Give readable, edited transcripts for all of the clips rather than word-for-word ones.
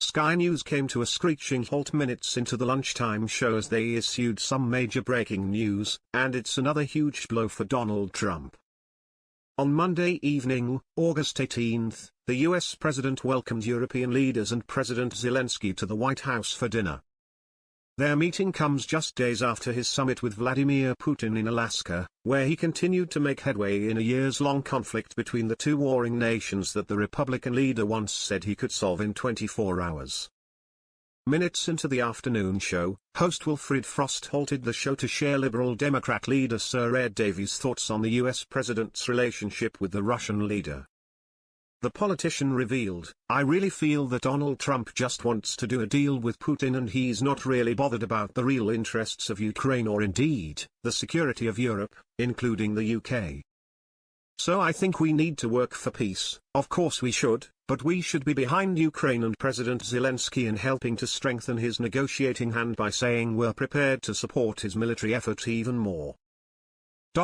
Sky News came to a screeching halt minutes into the lunchtime show as they issued some major breaking news, and it's another huge blow for Donald Trump. On Monday evening, August 18, the US president welcomed European leaders and President Zelensky to the White House for dinner. Their meeting comes just days after his summit with Vladimir Putin in Alaska, where he continued to make headway in a years-long conflict between the two warring nations that the Republican leader once said he could solve in 24 hours. Minutes into the afternoon show, host Wilfred Frost halted the show to share Liberal Democrat leader Sir Ed Davey's thoughts on the US president's relationship with the Russian leader. The politician revealed, "I really feel that Donald Trump just wants to do a deal with Putin and he's not really bothered about the real interests of Ukraine or indeed, the security of Europe, including the UK. So I think we need to work for peace, of course we should, but we should be behind Ukraine and President Zelensky in helping to strengthen his negotiating hand by saying we're prepared to support his military effort even more."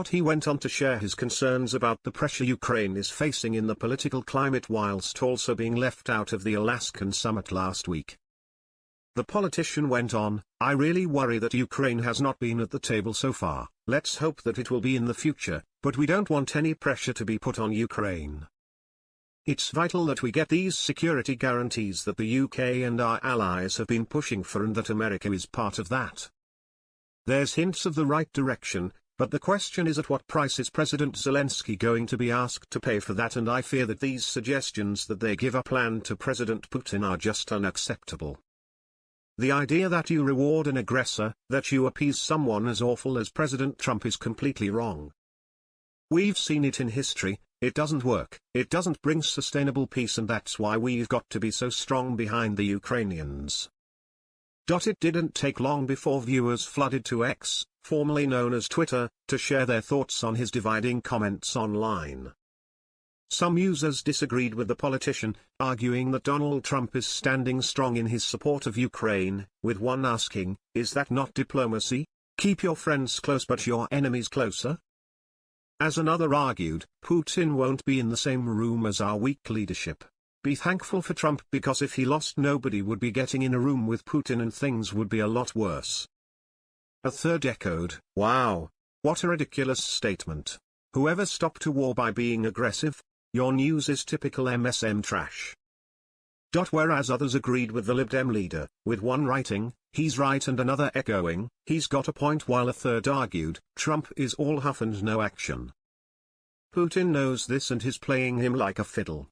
He went on to share his concerns about the pressure Ukraine is facing in the political climate whilst also being left out of the Alaskan summit last week. The politician went on, "I really worry that Ukraine has not been at the table so far. Let's hope that it will be in the future, but we don't want any pressure to be put on Ukraine. It's vital that we get these security guarantees that the UK and our allies have been pushing for and that America is part of that. There's hints of the right direction, but the question is at what price is President Zelensky going to be asked to pay for that, and I fear that these suggestions that they give a plan to President Putin are just unacceptable. The idea that you reward an aggressor, that you appease someone as awful as President Trump is completely wrong. We've seen it in history, it doesn't work, it doesn't bring sustainable peace, and that's why we've got to be so strong behind the Ukrainians." It didn't take long before viewers flooded to X, formerly known as Twitter, to share their thoughts on his dividing comments online. Some users disagreed with the politician, arguing that Donald Trump is standing strong in his support of Ukraine, with one asking, "Is that not diplomacy? Keep your friends close but your enemies closer?" As another argued, "Putin won't be in the same room as our weak leadership. Be thankful for Trump because if he lost nobody would be getting in a room with Putin and things would be a lot worse." A third echoed, "Wow, what a ridiculous statement. Whoever stopped a war by being aggressive? Your news is typical MSM trash." Whereas others agreed with the Lib Dem leader, with one writing, "He's right," and another echoing, "He's got a point," while a third argued, "Trump is all huff and no action. Putin knows this and is playing him like a fiddle."